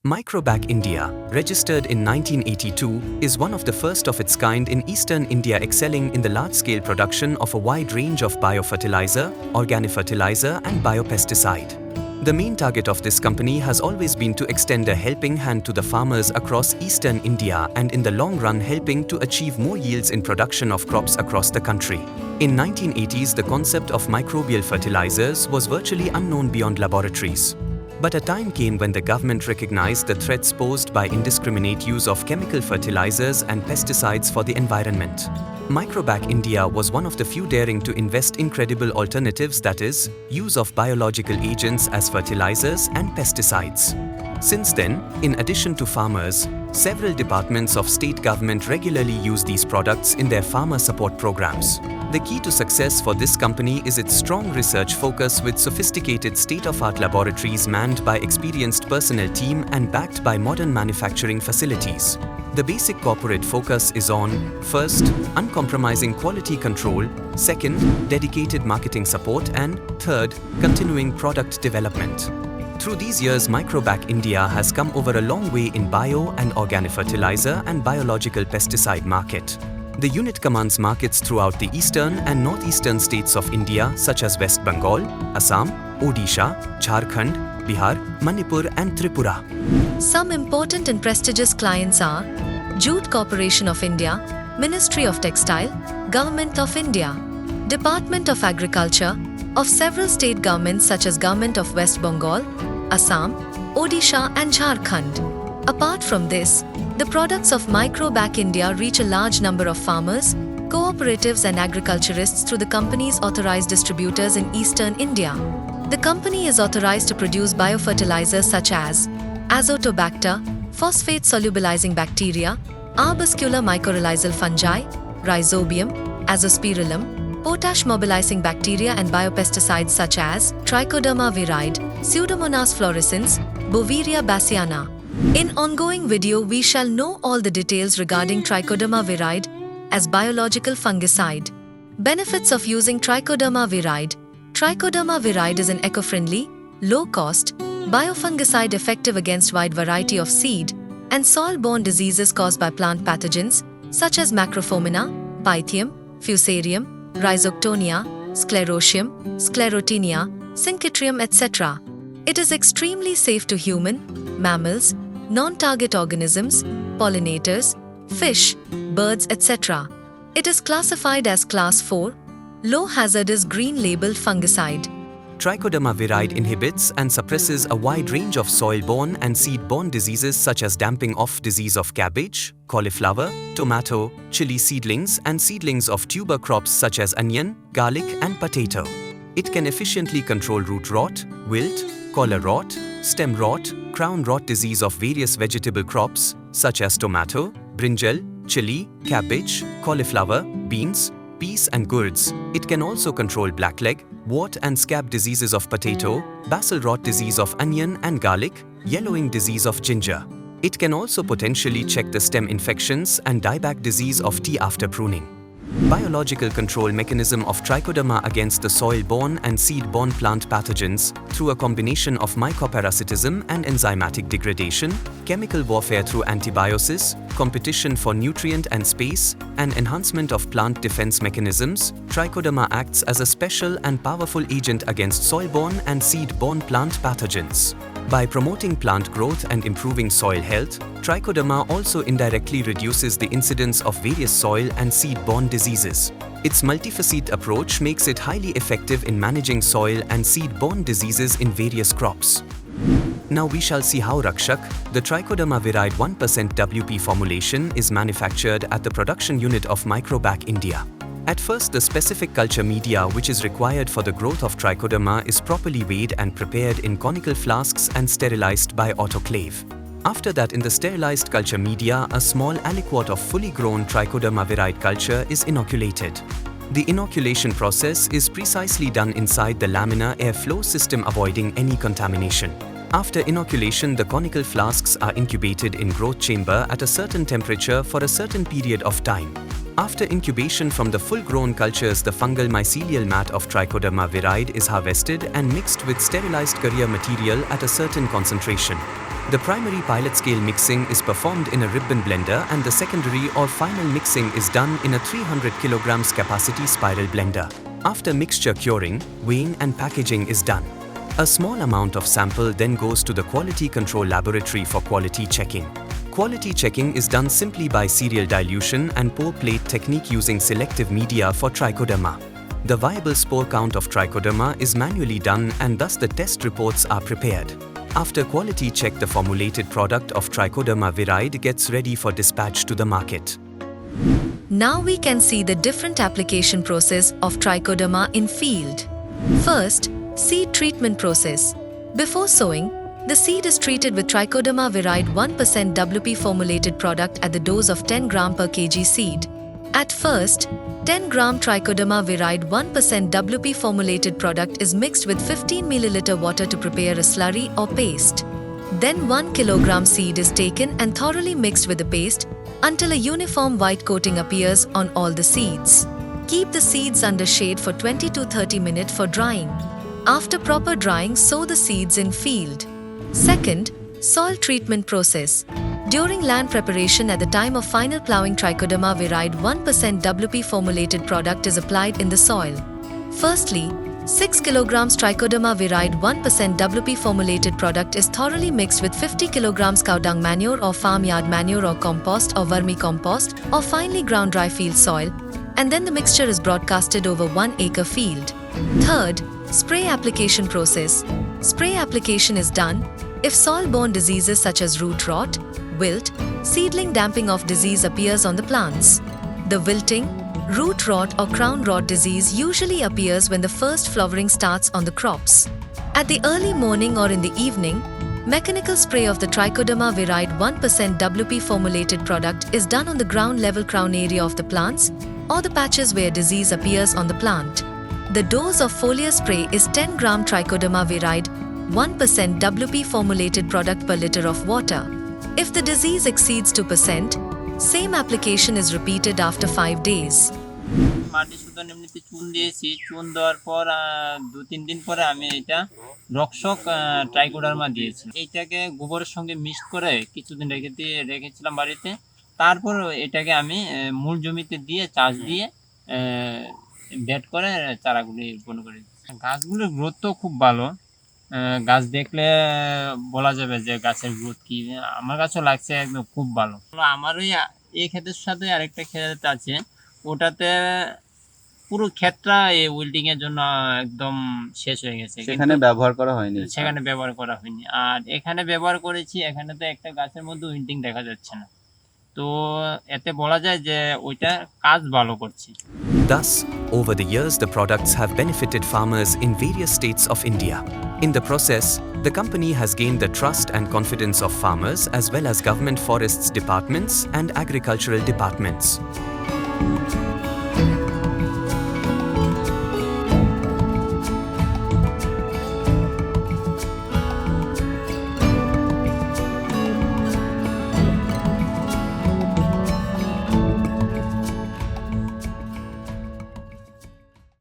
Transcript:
Microbac India, registered in 1982, is one of the first of its kind in eastern India, excelling in the large-scale production of a wide range of biofertilizer, organofertilizer and biopesticide. The main target of this company has always been to extend a helping hand to the farmers across eastern India and in the long run helping to achieve more yields in production of crops across the country. In 1980s, the concept of microbial fertilizers was virtually unknown beyond laboratories. But a time came when the government recognized the threats posed by indiscriminate use of chemical fertilizers and pesticides for the environment. Microbac India was one of the few daring to invest in credible alternatives, that is, use of biological agents as fertilizers and pesticides. Since then, in addition to farmers, several departments of state government regularly use these products in their farmer support programs. The key to success for this company is its strong research focus with sophisticated state-of-art laboratories manned by experienced personnel team and backed by modern manufacturing facilities. The basic corporate focus is on, first, uncompromising quality control, second, dedicated marketing support, and third, continuing product development. Through these years, Microbac India has come over a long way in bio and organofertilizer and biological pesticide market. The unit commands markets throughout the eastern and northeastern states of India such as West Bengal, Assam, Odisha, Jharkhand, Bihar, Manipur and Tripura. Some important and prestigious clients are Jute Corporation of India, Ministry of Textile, Government of India, Department of Agriculture, of several state governments such as Government of West Bengal, Assam, Odisha and Jharkhand. Apart from this, the products of Microbac India reach a large number of farmers, cooperatives and agriculturists through the company's authorized distributors in eastern India. The company is authorized to produce biofertilizers such as Azotobacter, phosphate solubilizing bacteria, arbuscular mycorrhizal fungi, Rhizobium, Azospirillum, potash mobilizing bacteria and biopesticides such as Trichoderma viride, Pseudomonas fluorescens, Boveria bassiana. In ongoing video, we shall know all the details regarding Trichoderma viride as biological fungicide. Benefits of using Trichoderma viride. Trichoderma viride is an eco-friendly, low-cost, biofungicide effective against wide variety of seed and soil-borne diseases caused by plant pathogens such as Macrophomina, Pythium, Fusarium, Rhizoctonia, Sclerotium, Sclerotinia, Synchytrium, etc. It is extremely safe to human, mammals, non-target organisms, pollinators, fish, birds, etc. It is classified as Class 4, low hazardous green labeled fungicide. Trichoderma viride inhibits and suppresses a wide range of soil-borne and seed-borne diseases such as damping-off disease of cabbage, cauliflower, tomato, chili seedlings and seedlings of tuber crops such as onion, garlic and potato. It can efficiently control root rot, wilt, collar rot, stem rot, crown rot disease of various vegetable crops such as tomato, brinjal, chili, cabbage, cauliflower, beans, peas and gourds. It can also control blackleg, wart and scab diseases of potato, basil rot disease of onion and garlic, yellowing disease of ginger. It can also potentially check the stem infections and dieback disease of tea after pruning. Biological control mechanism of Trichoderma against the soil-borne and seed-borne plant pathogens through a combination of mycoparasitism and enzymatic degradation, chemical warfare through antibiosis, competition for nutrient and space, and enhancement of plant defense mechanisms. Trichoderma acts as a special and powerful agent against soil-borne and seed-borne plant pathogens. By promoting plant growth and improving soil health, Trichoderma also indirectly reduces the incidence of various soil and seed-borne diseases. Its multifaceted approach makes it highly effective in managing soil and seed-borne diseases in various crops. Now we shall see how Rakshak, the Trichoderma viride 1% WP formulation, is manufactured at the production unit of Microbac India. At first, the specific culture media which is required for the growth of Trichoderma is properly weighed and prepared in conical flasks and sterilized by autoclave. After that, in the sterilized culture media, a small aliquot of fully grown Trichoderma viride culture is inoculated. The inoculation process is precisely done inside the laminar airflow system, avoiding any contamination. After inoculation, the conical flasks are incubated in growth chamber at a certain temperature for a certain period of time. After incubation from the full-grown cultures, the fungal mycelial mat of Trichoderma viride is harvested and mixed with sterilized carrier material at a certain concentration. The primary pilot scale mixing is performed in a ribbon blender and the secondary or final mixing is done in a 300 kg capacity spiral blender. After mixture curing, weighing and packaging is done. A small amount of sample then goes to the quality control laboratory for quality checking. Quality checking is done simply by serial dilution and pour plate technique using selective media for Trichoderma. The viable spore count of Trichoderma is manually done and thus the test reports are prepared. After quality check, the formulated product of Trichoderma viride gets ready for dispatch to the market. Now we can see the different application process of Trichoderma in field. First, seed treatment process. Before sowing, the seed is treated with Trichoderma viride 1% WP formulated product at the dose of 10 gram per kg seed. At first, 10 gram Trichoderma viride 1% WP formulated product is mixed with 15 ml water to prepare a slurry or paste. Then 1 kg seed is taken and thoroughly mixed with the paste until a uniform white coating appears on all the seeds. Keep the seeds under shade for 20 to 30 minutes for drying. After proper drying, sow the seeds in field. Second, soil treatment process. During land preparation at the time of final plowing, Trichoderma viride 1% WP formulated product is applied in the soil. Firstly, 6 kg Trichoderma viride 1% WP formulated product is thoroughly mixed with 50 kg cow dung manure or farmyard manure or compost or vermicompost or finely ground dry field soil, and then the mixture is broadcasted over 1 acre field. Third, spray application process. Spray application is done if soil-borne diseases such as root rot, wilt, seedling damping off disease appears on the plants. The wilting, root rot or crown rot disease usually appears when the first flowering starts on the crops. At the early morning or in the evening, mechanical spray of the Trichoderma viride 1% WP formulated product is done on the ground level crown area of the plants or the patches where disease appears on the plant. The dose of foliar spray is 10 gram Trichoderma viride 1% WP formulated product per liter of water. If the disease exceeds 2%, same application is repeated after 5 days. মাটি শুধু এমনিতে চুন দিয়েছি, চুন দেওয়ার পর 2-3 দিন পরে আমি এটা রক্ষক ট্রাইকোডার্মা দিয়েছি। এইটাকে গোবরের সঙ্গে মিক্স করে কিছুদিন রেখেছিলাম বাড়িতে। তারপর এটাকে আমি মূল জমিতে দিয়ে চাষ দিয়ে বেড করে চারাগুলি রোপণ করি। গাছগুলোর গ্রোথ তো খুব ভালো। গাছ দেখলে বলা যাবে যে গাছের গ্রোথ কি। আমার কাছেও লাগছে একদম খুব ভালো। আমার এই ক্ষেতের সাথে আরেকটা ক্ষেত আছে, ওটাতে পুরো ক্ষেতটা এই উইল্ডিং এর জন্য একদম শেষ হয়ে গেছে। সেখানে ব্যবহার করা হয়নি। সেখানে ব্যবহার করা হয়নি। আর এখানে ব্যবহার করেছি, এখানে তো একটা গাছের মধ্যে উইল্ডিং দেখা যাচ্ছে না। তো এতে বলা যায় যে ওইটা কাজ ভালো করছে। Thus, over the years, the products have benefited farmers in various states of India. In the process, the company has gained the trust and confidence of farmers as well as government forests departments and agricultural departments.